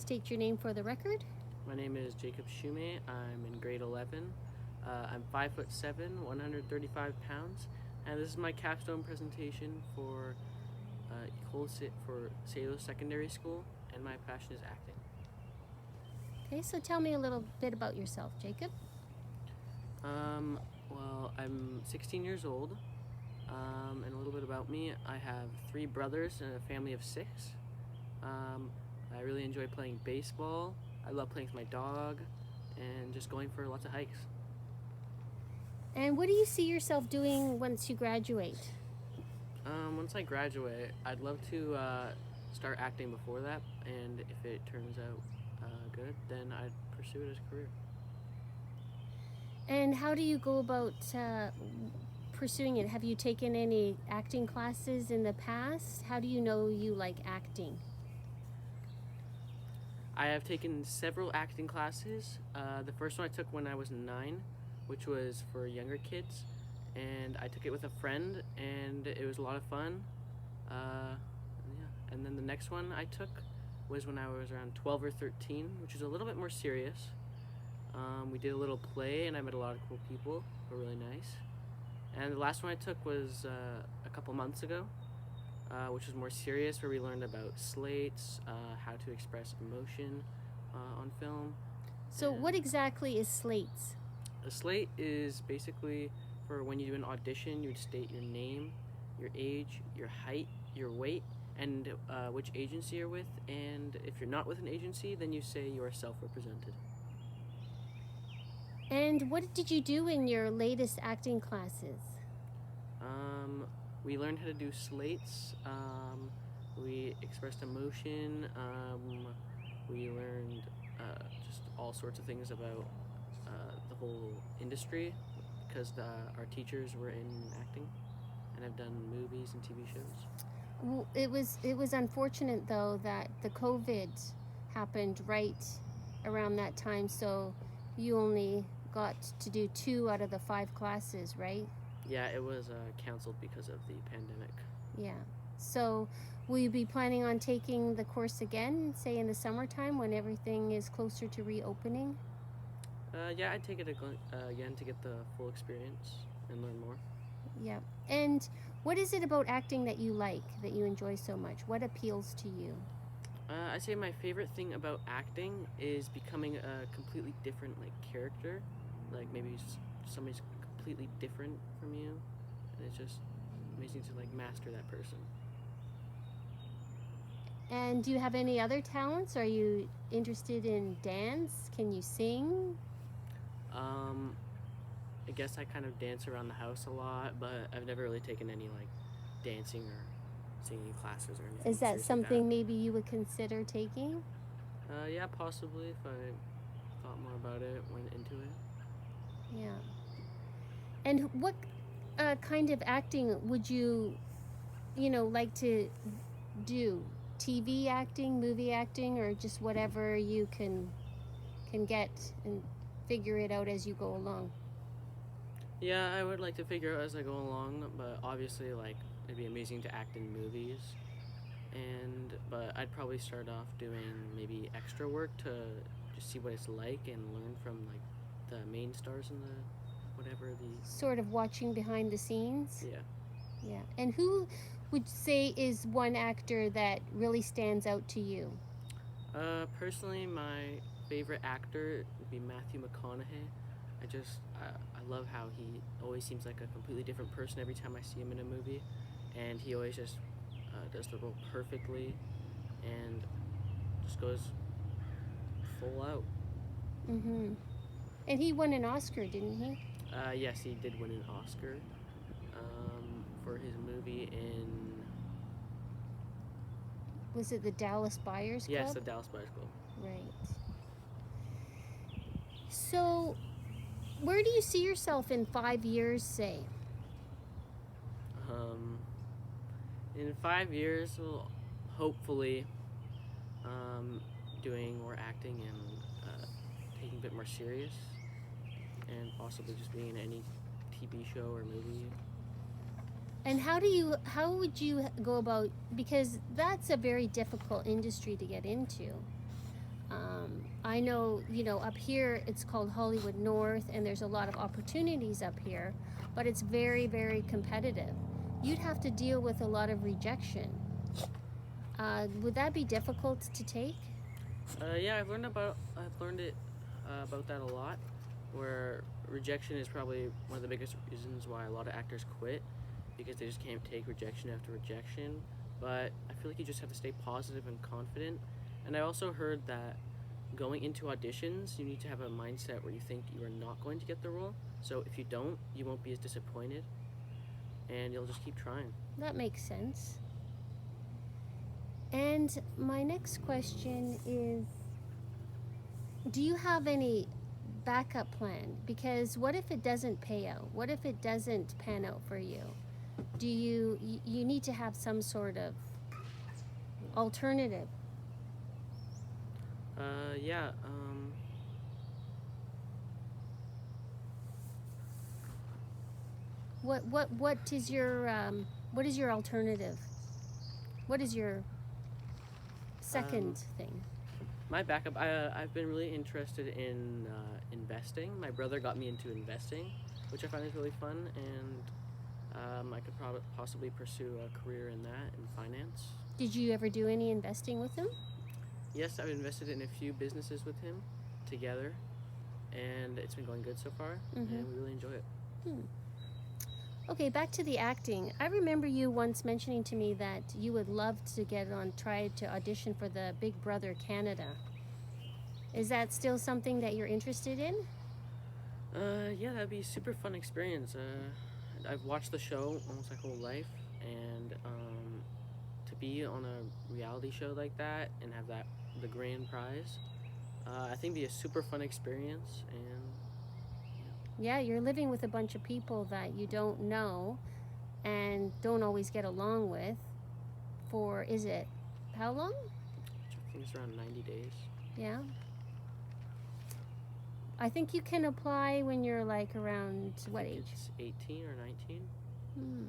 state your name for the record. My name is Jacob Shoemay. I'm in grade 11. I'm 5'7", 135 pounds, and this is my capstone presentation for Salo Secondary School, and my passion is acting. Okay, so tell me a little bit about yourself, Jacob. Well, I'm 16 years old, and a little bit about me. I have 3 brothers and a family of 6. I really enjoy playing baseball. I love playing with my dog, and just going for lots of hikes. And what do you see yourself doing once you graduate? Once I graduate, I'd love to start acting before that, and if it turns out good, then I'd pursue it as a career. And how do you go about pursuing it? Have you taken any acting classes in the past? How do you know you like acting? I have taken several acting classes. The first one I took when I was 9, which was for younger kids, and I took it with a friend, and it was a lot of fun. And then the next one I took was when I was around 12 or 13, which is a little bit more serious. We did a little play, and I met a lot of cool people who were really nice. And the last one I took was a couple months ago, which was more serious, where we learned about slates, how to express emotion on film. So what exactly is slates? A slate is basically for when you do an audition, you would state your name, your age, your height, your weight, and which agency you're with. And if you're not with an agency, then you say you are self-represented. And what did you do in your latest acting classes? We learned how to do slates. We expressed emotion. We learned just all sorts of things about the whole industry, because our teachers were in acting and have done movies and TV shows. Well, it was unfortunate though that the COVID happened right around that time, so you only got to do 2 out of the 5 classes, right? Yeah, it was canceled because of the pandemic. Yeah. So will you be planning on taking the course again, say in the summertime when everything is closer to reopening? Yeah, I'd take it again to get the full experience and learn more. Yeah. And what is it about acting that you like, that you enjoy so much? What appeals to you? I'd say my favorite thing about acting is becoming a completely different character, like maybe somebody's completely different from you, and it's just amazing to master that person. And do you have any other talents? Are you interested in dance? Can you sing? I guess I kind of dance around the house a lot, but I've never really taken any dancing or singing classes or anything. Is that serious something like maybe you would consider taking? Yeah, possibly, if I thought more about it, went into it. Yeah. And what kind of acting would you like to do? TV acting, movie acting, or just whatever you can get and figure it out as you go along? Yeah, I would like to figure out as I go along, but obviously, it'd be amazing to act in movies. But I'd probably start off doing maybe extra work to just see what it's like and learn from the main stars in the whatever the. Sort of watching behind the scenes? Yeah. Yeah. And who would say is one actor that really stands out to you? Personally, my favorite actor would be Matthew McConaughey. I love how he always seems like a completely different person every time I see him in a movie, and he always just does the role perfectly and just goes full out. Mm-hmm. And he won an Oscar, didn't he? Yes, he did win an Oscar for his movie in. Was it the Dallas Buyers Club? Yes, the Dallas Buyers Club. Right. So, where do you see yourself in 5 years, say? In 5 years, we'll hopefully doing more acting and taking a bit more serious, and possibly just being in any TV show or movie. And how would you go about, because that's a very difficult industry to get into. I know, up here it's called Hollywood North, and there's a lot of opportunities up here, but it's very, very competitive. You'd have to deal with a lot of rejection. Would that be difficult to take? Yeah, I've learned it about that a lot. Where rejection is probably one of the biggest reasons why a lot of actors quit, because they just can't take rejection after rejection. But I feel like you just have to stay positive and confident. And I also heard that going into auditions, you need to have a mindset where you think you are not going to get the role. So if you don't, you won't be as disappointed, and you'll just keep trying. That makes sense. And my next question is, do you have any backup plan? Because what if it doesn't pay out? What if it doesn't pan out for you? Do you need to have some sort of alternative? Yeah. What is your alternative? What is your second thing? My backup. I've been really interested in investing. My brother got me into investing, which I find is really fun, and I could possibly pursue a career in that, in finance. Did you ever do any investing with him? Yes, I've invested in a few businesses with him together, and it's been going good so far, and we really enjoy it. Okay, back to the acting. I remember you once mentioning to me that you would love to try to audition for the Big Brother Canada. Is that still something that you're interested in? Yeah, that'd be a super fun experience. I've watched the show almost my whole life, and to be on a reality show like that and have the grand prize, I think it'd be a super fun experience. And yeah, you're living with a bunch of people that you don't know and don't always get along with for, is it, how long? I think it's around 90 days. Yeah. I think you can apply when you're like around what age? It's 18 or 19.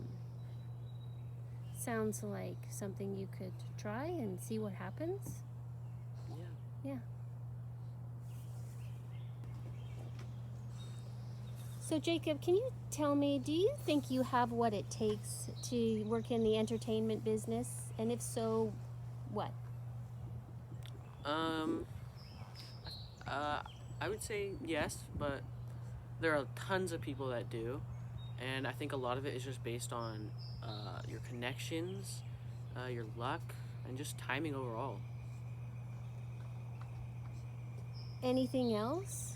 Sounds like something you could try and see what happens. Yeah. So Jacob, can you tell me, do you think you have what it takes to work in the entertainment business? And if so, what? I would say yes, but there are tons of people that do, and I think a lot of it is just based on your connections, your luck, and just timing overall. Anything else?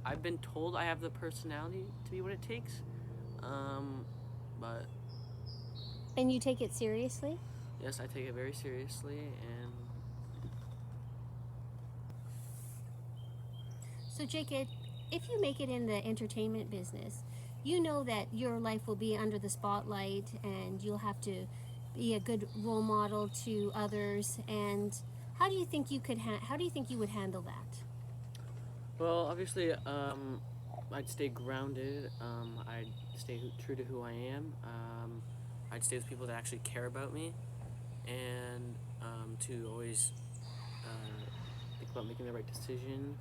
I've been told I have the personality to be what it takes, but And you take it seriously? yes, I take it very seriously, and So Jacob, if you make it in the entertainment business, you know that your life will be under the spotlight and you'll have to be a good role model to others. And how do you think you would handle that? well, obviously, I'd stay grounded. I'd stay true to who I am. I'd stay with people that actually care about me, and to always think about making the right decision,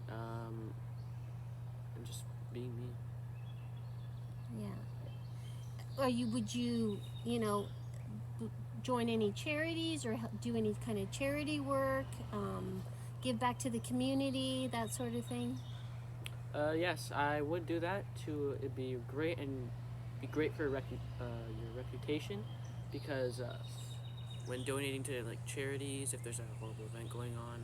and just being me. Yeah. Would you join any charities or do any kind of charity work, give back to the community, that sort of thing? Yes, I would do that too. It'd be great and be great for your reputation, because when donating to like charities, if there's a horrible event going on,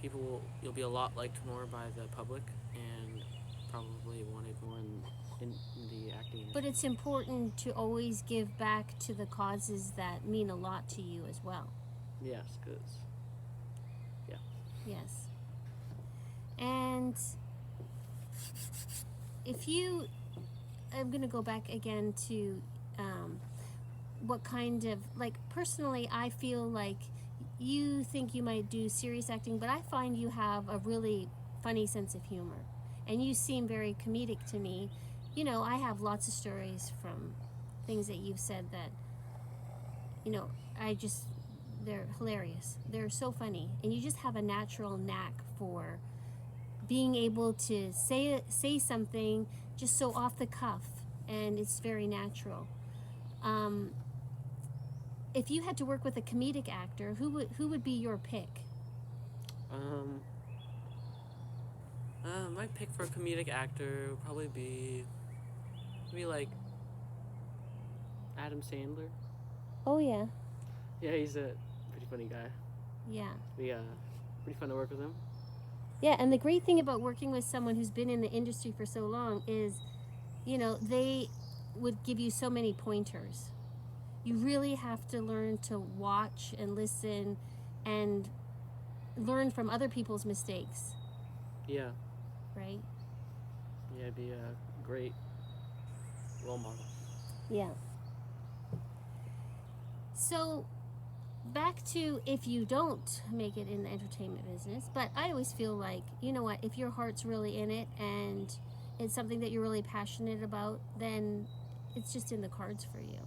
you'll be a lot liked more by the public and probably wanted more in the acting industry. But it's important to always give back to the causes that mean a lot to you as well. Yes, because Yes. And I'm going to go back again to what kind of, like, personally, I feel like you think you might do serious acting, but I find you have a really funny sense of humor. And you seem very comedic to me. I have lots of stories from things that you've said that, I just They're hilarious. They're so funny, and you just have a natural knack for being able to say something just so off the cuff, and it's very natural. Um, if you had to work with a comedic actor, who would be your pick? Um, my pick for a comedic actor would probably be maybe like Adam Sandler. Oh yeah, Yeah, he's a pretty funny guy. yeah. Be pretty fun to work with him. Yeah, and the great thing about working with someone who's been in the industry for so long is, they would give you so many pointers. You really have to learn to watch and listen and learn from other people's mistakes, Yeah, right? yeah, it'd be a great role model. Yeah. So, back to if you don't make it in the entertainment business, but I always feel like, you know what, if your heart's really in it and it's something that you're really passionate about, then it's just in the cards for you.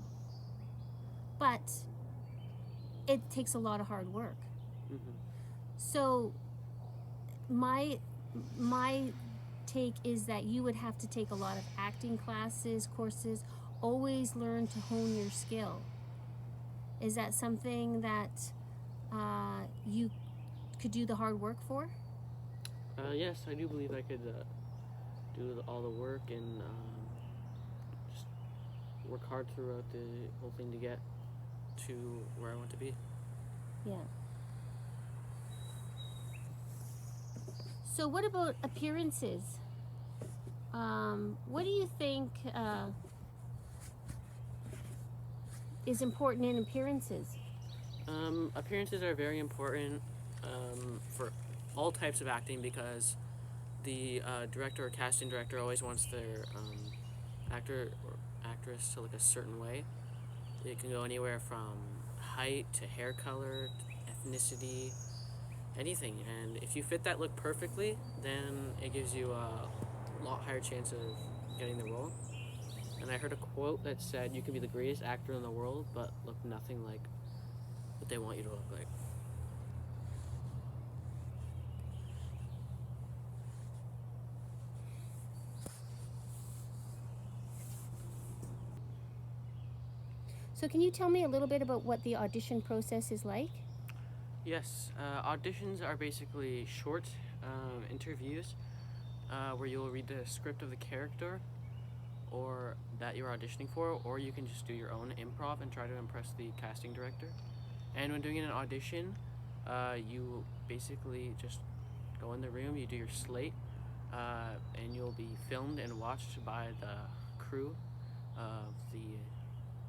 But it takes a lot of hard work. Mm-hmm. So my take is that you would have to take a lot of acting classes, courses, always learn to hone your skill. Is that something that you could do the hard work for? Yes, I do believe I could do all the work and just work hard throughout the whole thing to get to where I want to be. Yeah. So what about appearances? What do you think is important in appearances? Appearances are very important for all types of acting because the director or casting director always wants their actor or actress to look a certain way. It can go anywhere from height to hair color, to ethnicity, anything. And if you fit that look perfectly, then it gives you a lot higher chance of getting the role. And I heard a quote that said, "You can be the greatest actor in the world, but look nothing like what they want you to look like." So can you tell me a little bit about what the audition process is like? Yes, auditions are basically short interviews where you'll read the script of the character or that you're auditioning for, or you can just do your own improv and try to impress the casting director. And when doing an audition, you basically just go in the room, you do your slate, and you'll be filmed and watched by the crew of the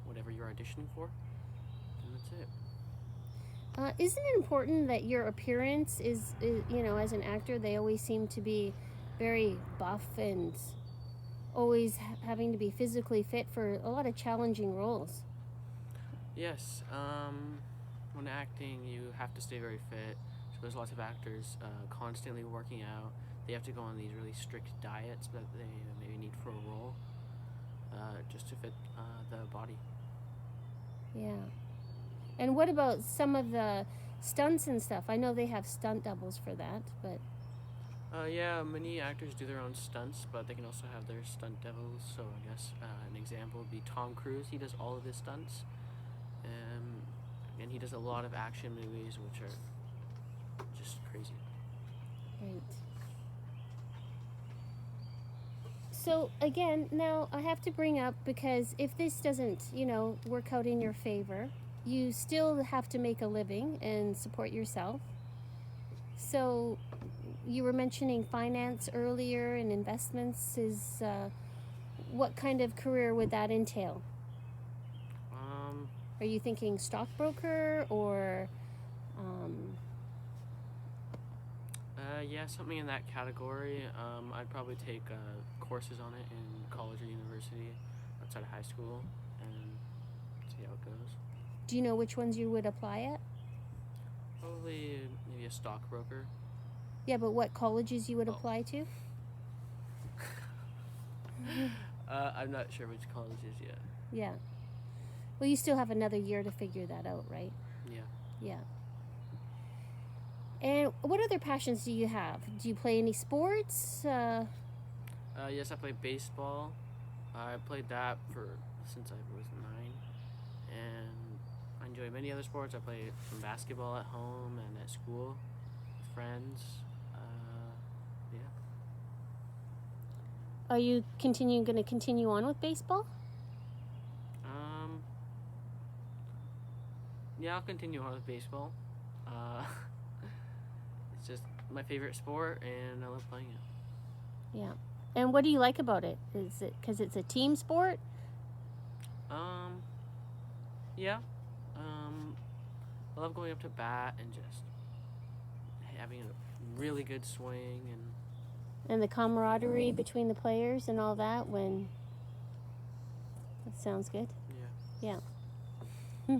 whatever you're auditioning for, and that's it. Isn't it important that your appearance is, as an actor, they always seem to be very buff and always having to be physically fit for a lot of challenging roles? Yes, when acting, you have to stay very fit. So there's lots of actors constantly working out. They have to go on these really strict diets that they maybe need for a role, just to fit the body. Yeah. And what about some of the stunts and stuff? I know they have stunt doubles for that, but Yeah, many actors do their own stunts, but they can also have their stunt doubles. So I guess an example would be Tom Cruise. He does all of his stunts, and he does a lot of action movies, which are just crazy. right. So again, now I have to bring up, because if this doesn't, work out in your favor, you still have to make a living and support yourself. So you were mentioning finance earlier and investments. What kind of career would that entail? Um, Are you thinking stockbroker or um, yeah, something in that category. I'd probably take courses on it in college or university outside of high school and see how it goes. do you know which ones you would apply at? Probably maybe a stockbroker. Yeah, but what colleges you would Oh. apply to? I'm not sure which colleges yet. Yeah. Well, you still have another year to figure that out, right? Yeah. Yeah. And what other passions do you have? Do you play any sports? Yes, I play baseball. I played that since I was 9, and I enjoy many other sports. I play some basketball at home and at school with friends. Yeah. Are you going to continue on with baseball? Um, yeah, I'll continue on with baseball. Uh, it's just my favorite sport, and I love playing it. Yeah. And what do you like about it? Is it because it's a team sport? Yeah. I love going up to bat and just having a really good swing And the camaraderie between the players and all that that sounds good. yeah. Yeah.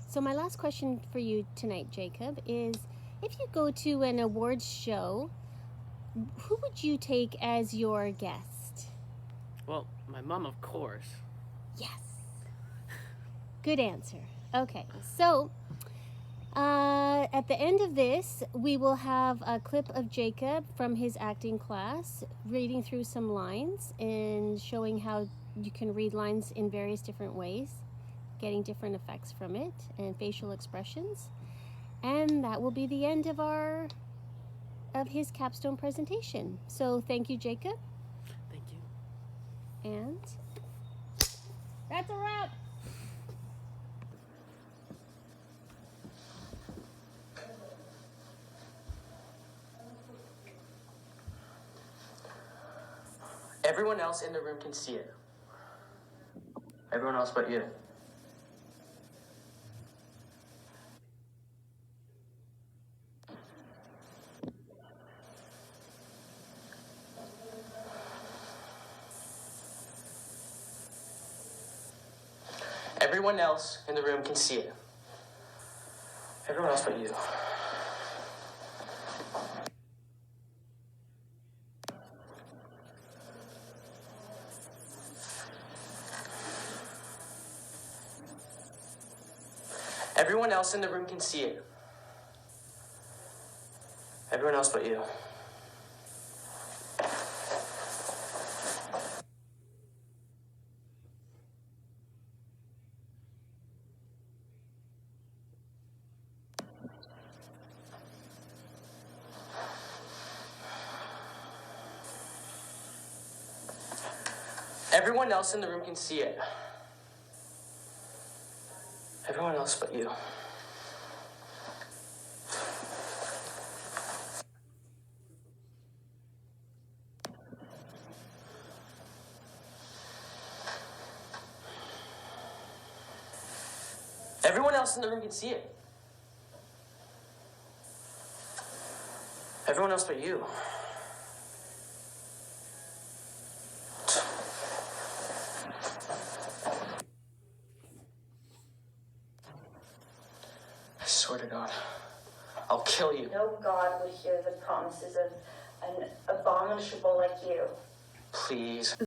So my last question for you tonight, Jacob, is if you go to an awards show, who would you take as your guest? Well, my mom, of course. Yes. Good answer. Okay, so at the end of this, we will have a clip of Jacob from his acting class reading through some lines and showing how you can read lines in various different ways, getting different effects from it and facial expressions. And that will be the end of his capstone presentation. So thank you, Jacob. Thank you. And that's a wrap. Everyone else in the room can see it. Everyone else but you. Everyone else in the room can see it. Everyone else but you. Everyone else in the room can see it. Everyone else but you. Everyone else in the room can see it. Everyone else but you. Everyone else in the room can see it. Everyone else but you. I swear to God, I'll kill you. No God would hear the promises of an abominable like you. Please.